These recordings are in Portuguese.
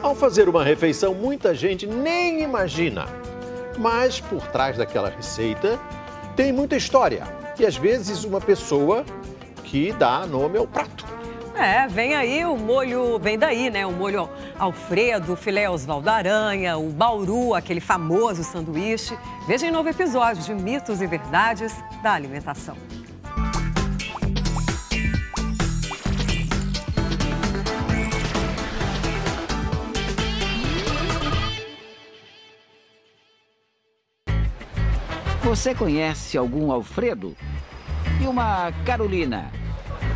Ao fazer uma refeição, muita gente nem imagina. Mas por trás daquela receita tem muita história e às vezes uma pessoa que dá nome ao prato. Vem aí o molho, vem daí, né? O molho Alfredo, o filé Osvaldo Aranha, o bauru, aquele famoso sanduíche. Veja em novo episódio de Mitos e Verdades da Alimentação. Você conhece algum Alfredo? E uma Carolina?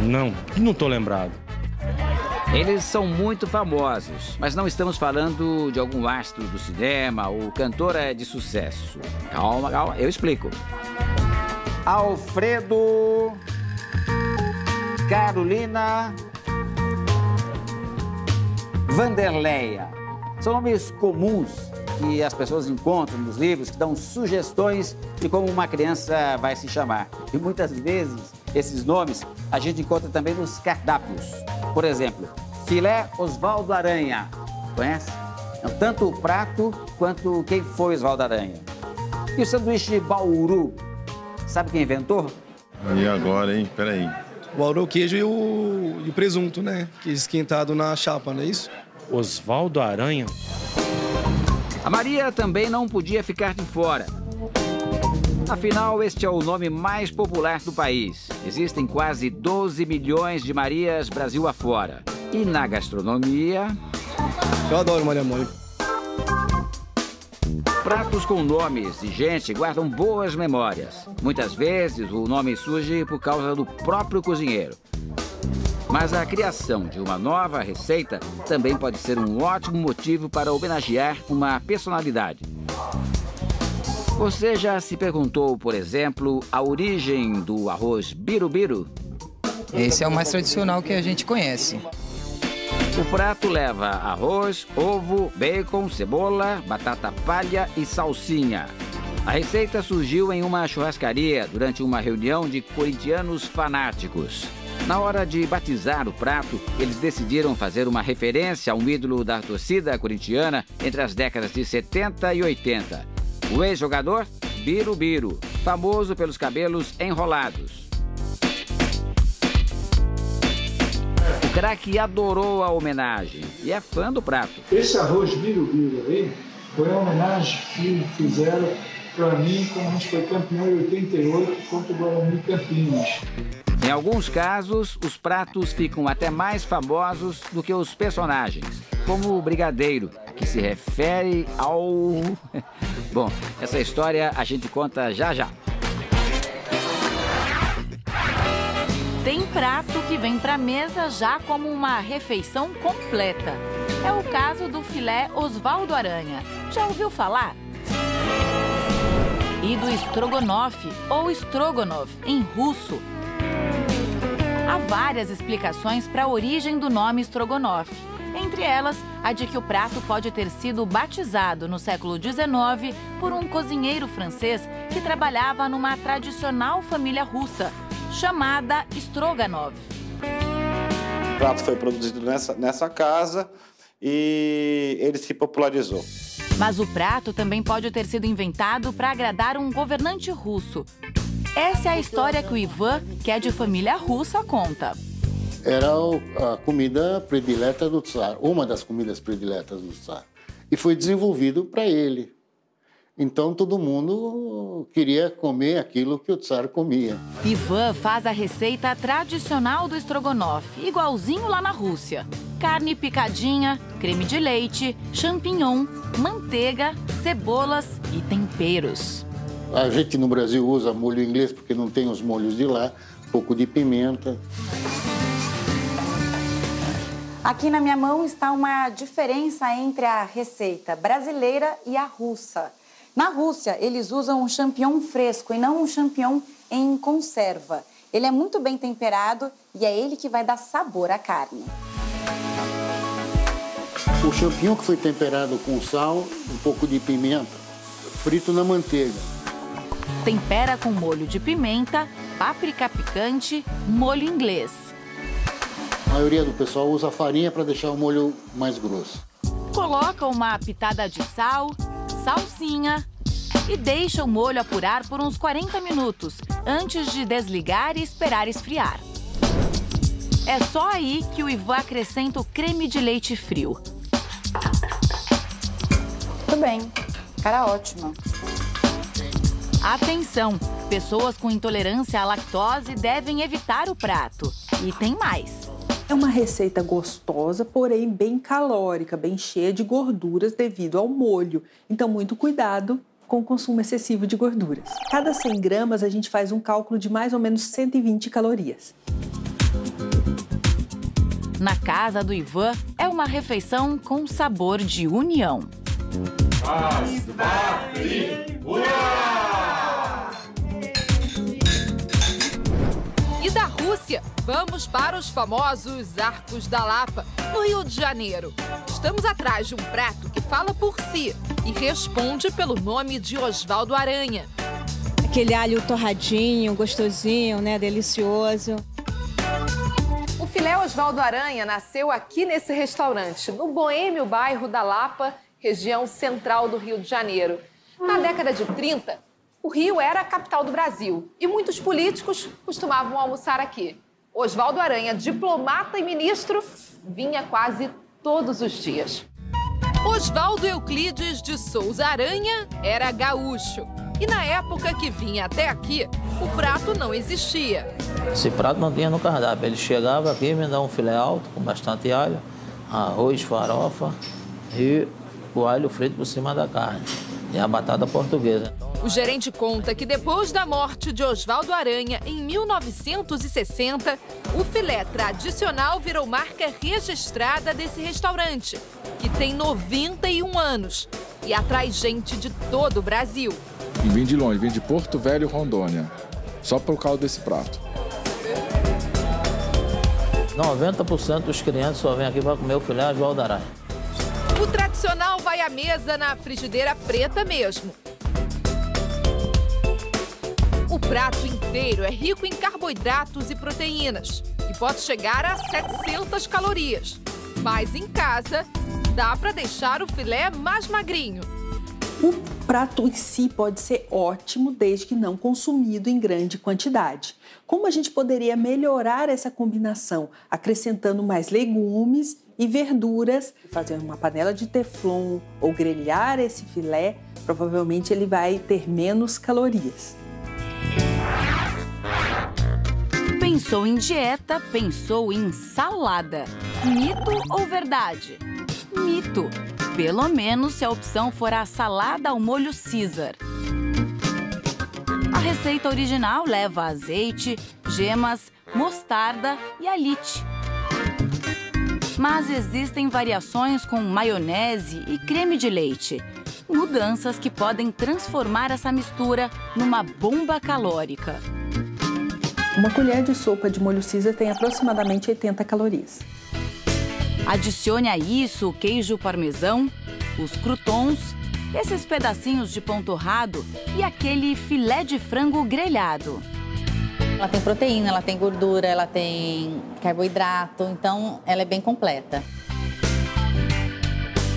Não tô lembrado. Eles são muito famosos, mas não estamos falando de algum astro do cinema ou cantora de sucesso. Calma, eu explico. Alfredo, Carolina, Vanderleia. São nomes comuns que as pessoas encontram nos livros, que dão sugestões de como uma criança vai se chamar. E muitas vezes, esses nomes a gente encontra também nos cardápios. Por exemplo, filé Osvaldo Aranha. Conhece? Tanto o prato quanto quem foi Osvaldo Aranha. E o sanduíche bauru. Sabe quem inventou? E agora, hein? Peraí. O bauru, o queijo e o presunto, né? Que é esquentado na chapa, não é isso? Osvaldo Aranha? A Maria também não podia ficar de fora. Afinal, este é o nome mais popular do país. Existem quase 12 milhões de Marias Brasil afora. E na gastronomia... Eu adoro Maria Mole. Pratos com nomes de gente guardam boas memórias. Muitas vezes o nome surge por causa do próprio cozinheiro. Mas a criação de uma nova receita também pode ser um ótimo motivo para homenagear uma personalidade. Você já se perguntou, por exemplo, a origem do arroz birubiru? Esse é o mais tradicional que a gente conhece. O prato leva arroz, ovo, bacon, cebola, batata palha e salsinha. A receita surgiu em uma churrascaria durante uma reunião de corintianos fanáticos. Na hora de batizar o prato, eles decidiram fazer uma referência a um ídolo da torcida corintiana entre as décadas de 70 e 80. O ex-jogador Birubiru, famoso pelos cabelos enrolados. O craque adorou a homenagem e é fã do prato. Esse arroz Birubiru aí foi uma homenagem que fizeram para mim quando a gente foi campeão em 88 contra o Guarani Campinas. Em alguns casos, os pratos ficam até mais famosos do que os personagens, como o brigadeiro, que se refere ao... Bom, essa história a gente conta já já. Tem prato que vem para a mesa já como uma refeição completa. É o caso do filé Osvaldo Aranha. Já ouviu falar? E do estrogonofe, ou strogonov, em russo. Há várias explicações para a origem do nome estrogonofe. Entre elas, a de que o prato pode ter sido batizado no século XIX por um cozinheiro francês que trabalhava numa tradicional família russa, chamada Stroganov. O prato foi produzido nessa casa e ele se popularizou. Mas o prato também pode ter sido inventado para agradar um governante russo. Essa é a história que o Ivan, que é de família russa, conta. Era a comida predileta do Tsar, uma das comidas prediletas do Tsar. E foi desenvolvido para ele. Então todo mundo queria comer aquilo que o Tsar comia. Ivan faz a receita tradicional do estrogonofe, igualzinho lá na Rússia. Carne picadinha, creme de leite, champignon, manteiga, cebolas e temperos. A gente no Brasil usa molho inglês porque não tem os molhos de lá, um pouco de pimenta. Aqui na minha mão está uma diferença entre a receita brasileira e a russa. Na Rússia, eles usam um champignon fresco e não um champignon em conserva. Ele é muito bem temperado e é ele que vai dar sabor à carne. O champignon que foi temperado com sal, um pouco de pimenta, frito na manteiga. Tempera com molho de pimenta, páprica picante, molho inglês. A maioria do pessoal usa farinha para deixar o molho mais grosso. Coloca uma pitada de sal, salsinha e deixa o molho apurar por uns 40 minutos, antes de desligar e esperar esfriar. É só aí que o Ivan acrescenta o creme de leite frio. Muito bem, cara ótima. Atenção! Pessoas com intolerância à lactose devem evitar o prato. E tem mais. É uma receita gostosa, porém bem calórica, bem cheia de gorduras devido ao molho. Então, muito cuidado com o consumo excessivo de gorduras. Cada 100 gramas, a gente faz um cálculo de mais ou menos 120 calorias. Na casa do Ivan, é uma refeição com sabor de união. E da Rússia, vamos para os famosos Arcos da Lapa, no Rio de Janeiro. Estamos atrás de um prato que fala por si e responde pelo nome de Osvaldo Aranha. Aquele alho torradinho, gostosinho, né? Delicioso. O filé Osvaldo Aranha nasceu aqui nesse restaurante, no boêmio bairro da Lapa, região central do Rio de Janeiro. Na década de 30, o Rio era a capital do Brasil e muitos políticos costumavam almoçar aqui. Osvaldo Aranha, diplomata e ministro, vinha quase todos os dias. Osvaldo Euclides de Souza Aranha era gaúcho. E na época que vinha até aqui, o prato não existia. Esse prato não tinha no cardápio. Ele chegava aqui e me dava um filé alto com bastante alho, arroz, farofa e o alho frito por cima da carne. E a batata portuguesa. O gerente conta que depois da morte de Osvaldo Aranha, em 1960, o filé tradicional virou marca registrada desse restaurante, que tem 91 anos e atrai gente de todo o Brasil. E vim de longe, vim de Porto Velho, Rondônia, só por causa desse prato. 90% dos clientes só vêm aqui para comer o filé Osvaldo Aranha. O tradicional vai à mesa na frigideira preta mesmo. O prato inteiro é rico em carboidratos e proteínas e pode chegar a 700 calorias. Mas em casa, dá para deixar o filé mais magrinho. O prato em si pode ser ótimo desde que não consumido em grande quantidade. Como a gente poderia melhorar essa combinação? Acrescentando mais legumes e verduras, fazer uma panela de teflon ou grelhar esse filé, provavelmente ele vai ter menos calorias. Pensou em dieta, pensou em salada. Mito ou verdade? Mito. Pelo menos se a opção for a salada ao molho Caesar. A receita original leva azeite, gemas, mostarda e alite. Mas existem variações com maionese e creme de leite. Mudanças que podem transformar essa mistura numa bomba calórica. Uma colher de sopa de molho Caesar tem aproximadamente 80 calorias. Adicione a isso o queijo parmesão, os croutons, esses pedacinhos de pão torrado e aquele filé de frango grelhado. Ela tem proteína, ela tem gordura, ela tem carboidrato, então ela é bem completa.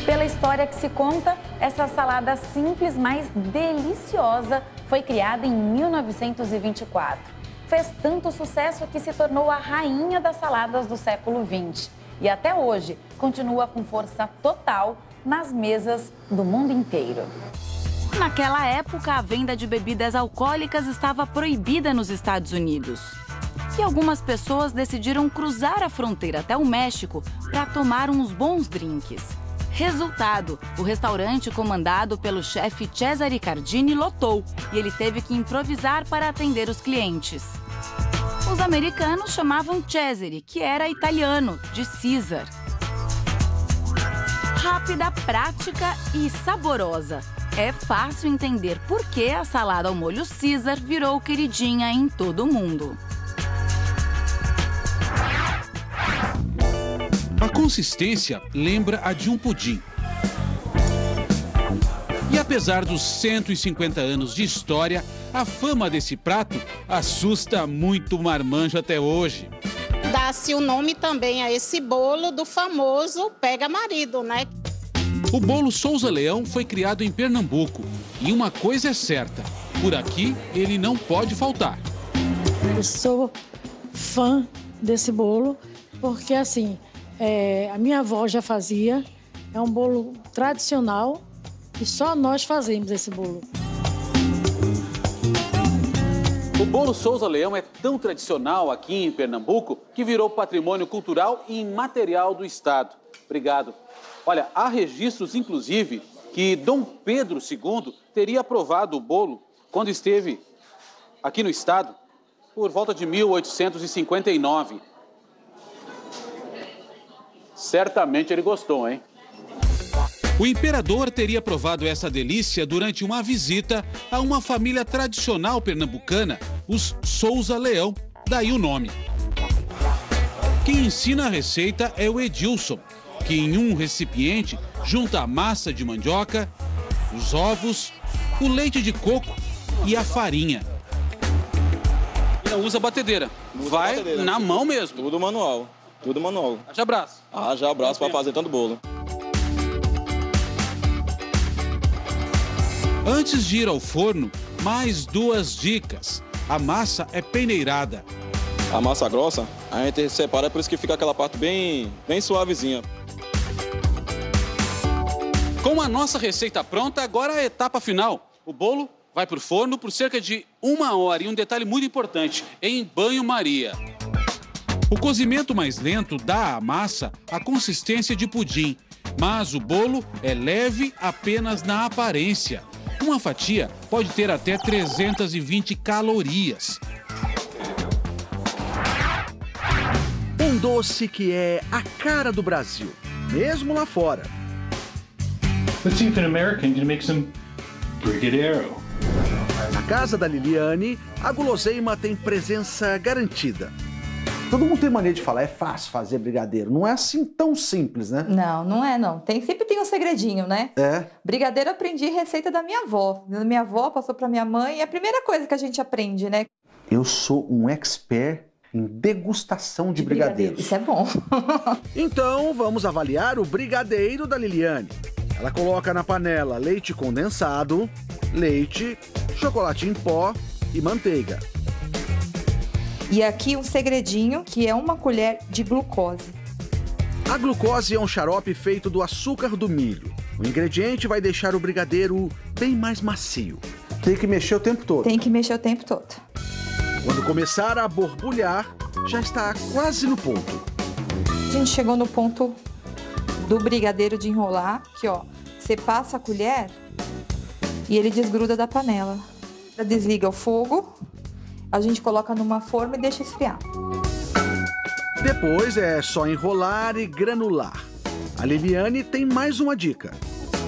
Pela história que se conta, essa salada simples, mas deliciosa, foi criada em 1924. Fez tanto sucesso que se tornou a rainha das saladas do século XX. E até hoje continua com força total nas mesas do mundo inteiro. Naquela época, a venda de bebidas alcoólicas estava proibida nos Estados Unidos. E algumas pessoas decidiram cruzar a fronteira até o México para tomar uns bons drinks. Resultado, o restaurante comandado pelo chefe Cesare Cardini lotou e ele teve que improvisar para atender os clientes. Os americanos chamavam Cesare, que era italiano, de Caesar. Rápida, prática e saborosa. É fácil entender por que a salada ao molho Caesar virou queridinha em todo o mundo. A consistência lembra a de um pudim. E apesar dos 150 anos de história, a fama desse prato assusta muito marmanjo até hoje. Dá-se o nome também a esse bolo do famoso pega-marido, né? O bolo Souza Leão foi criado em Pernambuco. E uma coisa é certa, por aqui ele não pode faltar. Eu sou fã desse bolo, porque assim, a minha avó já fazia, é um bolo tradicional e só nós fazemos esse bolo. O bolo Souza Leão é tão tradicional aqui em Pernambuco que virou patrimônio cultural e imaterial do estado. Obrigado. Olha, há registros, inclusive, que Dom Pedro II teria provado o bolo quando esteve aqui no estado por volta de 1859. Certamente ele gostou, hein? O imperador teria provado essa delícia durante uma visita a uma família tradicional pernambucana, os Souza Leão, daí o nome. Quem ensina a receita é o Edilson, que em um recipiente junta a massa de mandioca, os ovos, o leite de coco e a farinha. Não usa batedeira, vai na mão mesmo. Tudo manual, tudo manual. Haja abraço. Haja abraço para fazer tanto bolo. Antes de ir ao forno, mais 2 dicas. A massa é peneirada. A massa grossa, a gente separa, por isso que fica aquela parte bem suavezinha. Com a nossa receita pronta, agora a etapa final. O bolo vai para o forno por cerca de 1 hora. E um detalhe muito importante, em banho-maria. O cozimento mais lento dá à massa a consistência de pudim. Mas o bolo é leve apenas na aparência. Uma fatia pode ter até 320 calorias. Um doce que é a cara do Brasil, mesmo lá fora. Let's see if an American can make some brigadeiro. Na casa da Liliane, a guloseima tem presença garantida. Todo mundo tem mania de falar, é fácil fazer brigadeiro. Não é assim tão simples, né? Não, não é não. Sempre tem um segredinho, né? É. Brigadeiro eu aprendi receita da minha avó. Minha avó passou para minha mãe e é a primeira coisa que a gente aprende, né? Eu sou um expert em degustação de brigadeiros. Isso é bom. Então, vamos avaliar o brigadeiro da Liliane. Ela coloca na panela leite condensado, leite, chocolate em pó e manteiga. E aqui um segredinho, que é 1 colher de glucose. A glucose é um xarope feito do açúcar do milho. O ingrediente vai deixar o brigadeiro bem mais macio. Tem que mexer o tempo todo. Tem que mexer o tempo todo. Quando começar a borbulhar, já está quase no ponto. A gente chegou no ponto do brigadeiro de enrolar, que ó, você passa a colher e ele desgruda da panela. Desliga o fogo. A gente coloca numa forma e deixa esfriar. Depois é só enrolar e granular. A Liliane tem mais uma dica.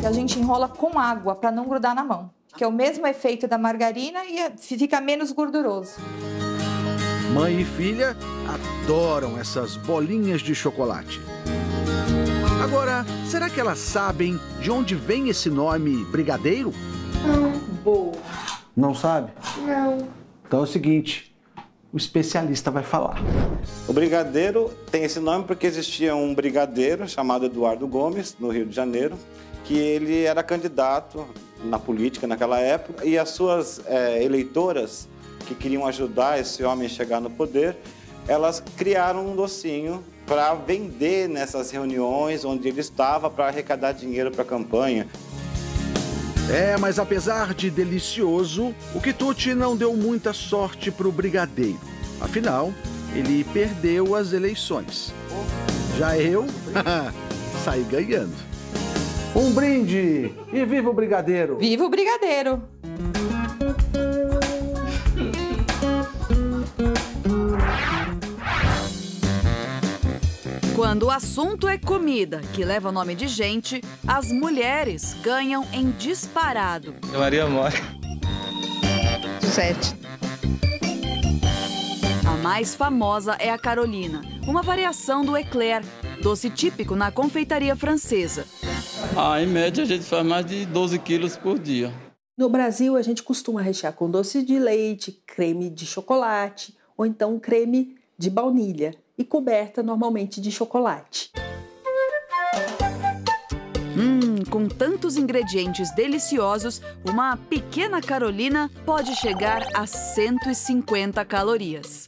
A gente enrola com água para não grudar na mão, que é o mesmo efeito da margarina e fica menos gorduroso. Mãe e filha adoram essas bolinhas de chocolate. Agora, será que elas sabem de onde vem esse nome brigadeiro? Boa. Não sabe? Não. Então é o seguinte, o especialista vai falar. O brigadeiro tem esse nome porque existia um brigadeiro chamado Eduardo Gomes, no Rio de Janeiro, que ele era candidato na política naquela época e as suas eleitoras, que queriam ajudar esse homem a chegar no poder, elas criaram um docinho para vender nessas reuniões onde ele estava para arrecadar dinheiro para a campanha. Mas apesar de delicioso, o quitute não deu muita sorte para o brigadeiro. Afinal, ele perdeu as eleições. Já eu saí ganhando. Um brinde! E viva o brigadeiro! Viva o brigadeiro! Quando o assunto é comida, que leva o nome de gente, as mulheres ganham em disparado. Maria Mora. 7. A mais famosa é a Carolina, uma variação do eclair, doce típico na confeitaria francesa. Em média, a gente faz mais de 12 quilos por dia. No Brasil, a gente costuma rechear com doce de leite, creme de chocolate ou então creme de baunilha e coberta normalmente de chocolate. Com tantos ingredientes deliciosos, uma pequena Carolina pode chegar a 150 calorias.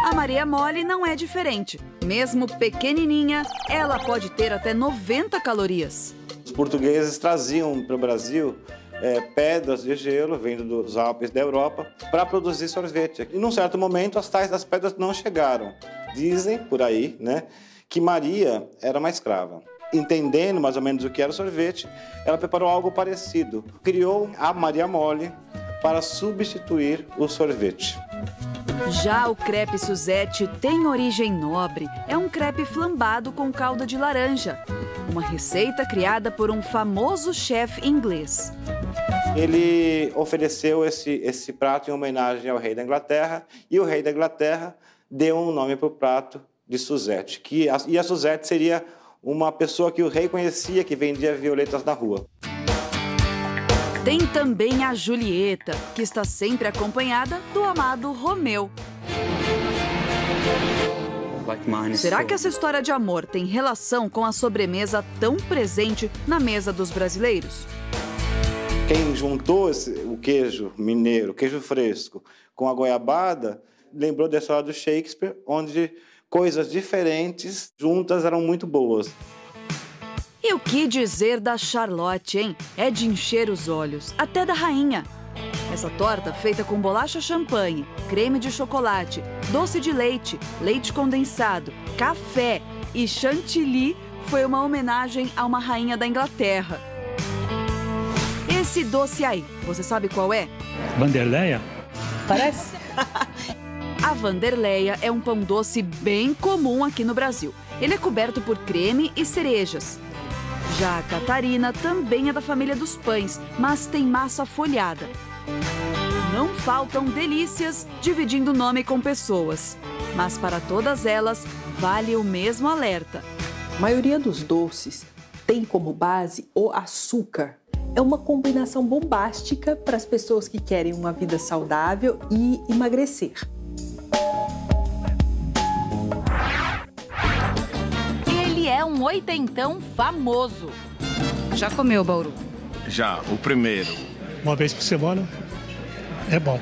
A Maria Mole não é diferente. Mesmo pequenininha, ela pode ter até 90 calorias. Os portugueses traziam para o Brasil pedras de gelo, vindo dos Alpes da Europa, para produzir sorvete. E num certo momento, as tais das pedras não chegaram. Dizem, por aí, né, que Maria era uma escrava. Entendendo mais ou menos o que era o sorvete, ela preparou algo parecido. Criou a Maria Mole para substituir o sorvete. Já o crepe Suzette tem origem nobre. É um crepe flambado com calda de laranja. Uma receita criada por um famoso chefe inglês. Ele ofereceu esse prato em homenagem ao rei da Inglaterra, e o rei da Inglaterra deu um nome para o prato de Suzette. E a Suzette seria uma pessoa que o rei conhecia, que vendia violetas na rua. Tem também a Julieta, que está sempre acompanhada do amado Romeu. Será que essa história de amor tem relação com a sobremesa tão presente na mesa dos brasileiros? Quem juntou o queijo mineiro, queijo fresco, com a goiabada, lembrou da história do Shakespeare, onde coisas diferentes juntas eram muito boas. E o que dizer da Charlotte, hein? É de encher os olhos, até da rainha. Essa torta feita com bolacha champanhe, creme de chocolate, doce de leite, leite condensado, café e chantilly foi uma homenagem a uma rainha da Inglaterra. Esse doce aí, você sabe qual é? Vanderleia? Parece. A Vanderleia é um pão doce bem comum aqui no Brasil. Ele é coberto por creme e cerejas. Já a Catarina também é da família dos pães, mas tem massa folhada. Não faltam delícias dividindo o nome com pessoas. Mas para todas elas, vale o mesmo alerta. A maioria dos doces tem como base o açúcar. É uma combinação bombástica para as pessoas que querem uma vida saudável e emagrecer. Ele é um oitentão famoso. Já comeu, Bauru? Já, o primeiro. Uma vez por semana é bom.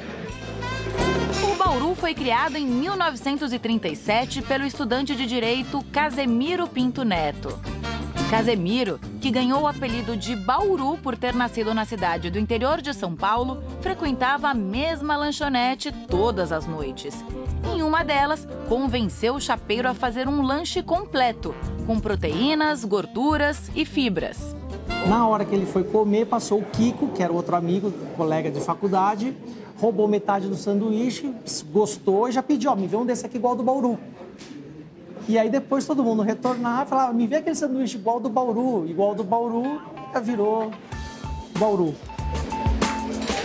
O Bauru foi criado em 1937 pelo estudante de direito Casemiro Pinto Neto. Casemiro, que ganhou o apelido de Bauru por ter nascido na cidade do interior de São Paulo, frequentava a mesma lanchonete todas as noites. Em uma delas, convenceu o chapeiro a fazer um lanche completo, com proteínas, gorduras e fibras. Na hora que ele foi comer, passou o Kiko, que era outro amigo, colega de faculdade, roubou metade do sanduíche, gostou e já pediu, me vê um desse aqui igual ao do Bauru. E aí depois todo mundo retornava e falava, me vê aquele sanduíche igual ao do Bauru. Igual ao do Bauru, já virou Bauru.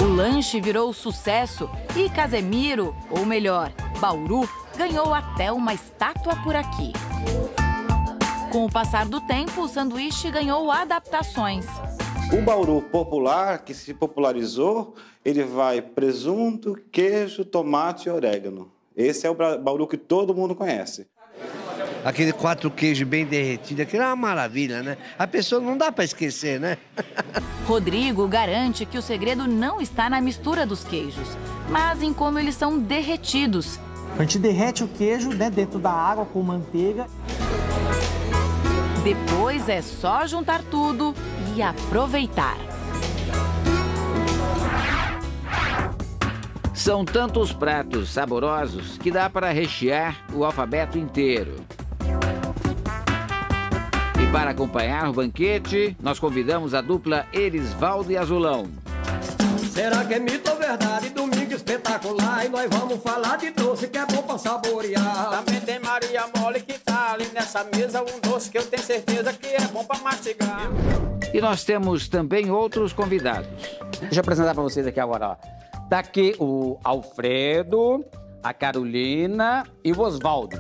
O lanche virou sucesso e Casemiro, ou melhor, Bauru, ganhou até uma estátua por aqui. Com o passar do tempo, o sanduíche ganhou adaptações. O Bauru popular, que se popularizou, ele vai presunto, queijo, tomate e orégano. Esse é o Bauru que todo mundo conhece. Aquele 4 queijos bem derretido, aquilo é uma maravilha, né? A pessoa não dá para esquecer, né? Rodrigo garante que o segredo não está na mistura dos queijos, mas em como eles são derretidos. A gente derrete o queijo, né, dentro da água com manteiga. Depois é só juntar tudo e aproveitar. São tantos pratos saborosos que dá para rechear o alfabeto inteiro. E para acompanhar o banquete, nós convidamos a dupla Elisvaldo e Azulão. Será que é mito ou verdade? Domingo espetacular e nós vamos falar de doce que é bom pra saborear. Também tem Maria Mole que tá ali nessa mesa, um doce que eu tenho certeza que é bom pra mastigar. E nós temos também outros convidados. Deixa eu apresentar para vocês aqui agora, ó. Tá aqui o Alfredo, a Carolina e o Osvaldo.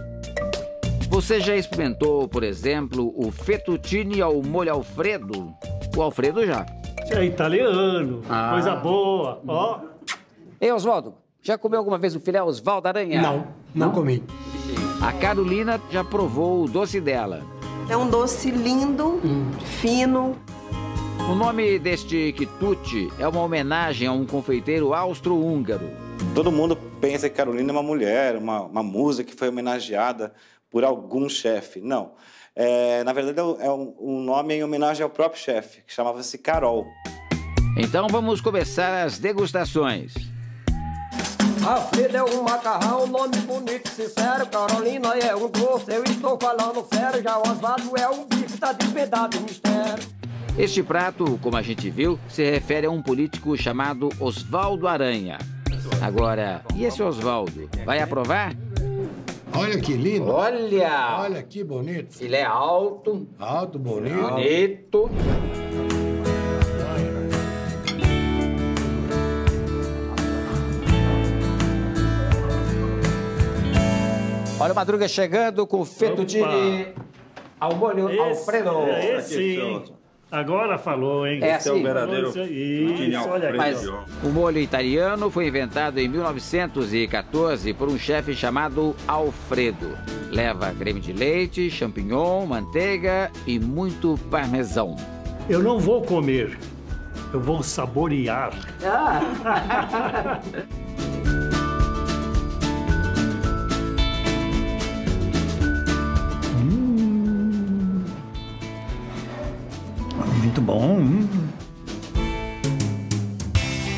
Você já experimentou, por exemplo, o fettuccine ao molho Alfredo? O Alfredo já. É italiano, coisa boa, ó. Ei, Osvaldo, já comeu alguma vez o filé Osvaldo Aranha? Não comi. A Carolina já provou o doce dela. É um doce lindo, fino. O nome deste quitute é uma homenagem a um confeiteiro austro-húngaro. Todo mundo pensa que Carolina é uma mulher, uma musa que foi homenageada por algum chefe. Não. Na verdade, é um nome em homenagem ao próprio chefe, que chamava-se Carol. Então vamos começar as degustações. Alfredo é um macarrão, nome bonito e sincero. Carolina é um doce, eu estou falando sério. Já o Osvaldo é um bife, tá de pedaço de mistério. Este prato, como a gente viu, se refere a um político chamado Osvaldo Aranha. Agora, e esse Osvaldo? Vai aprovar? Olha que lindo. Olha! Olha que bonito. Ele é alto. Alto, bonito. Bonito. Olha o Madruga chegando com fettuccine ao molho Alfredo. Esse agora falou, hein? É assim. Esse é o verdadeiro isso, olha aqui. Mas o molho italiano foi inventado em 1914 por um chefe chamado Alfredo. Leva creme de leite, champignon, manteiga e muito parmesão. Eu não vou comer, eu vou saborear. Muito bom.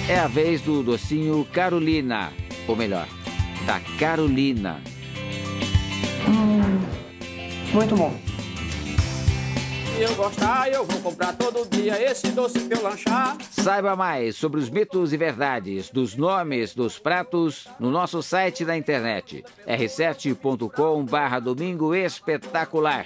É a vez do docinho Carolina, ou melhor, da Carolina. Muito bom. Se eu gostar, eu vou comprar todo dia esse doce pra eu lanchar. Saiba mais sobre os mitos e verdades dos nomes dos pratos no nosso site da internet, r7.com/domingo espetacular.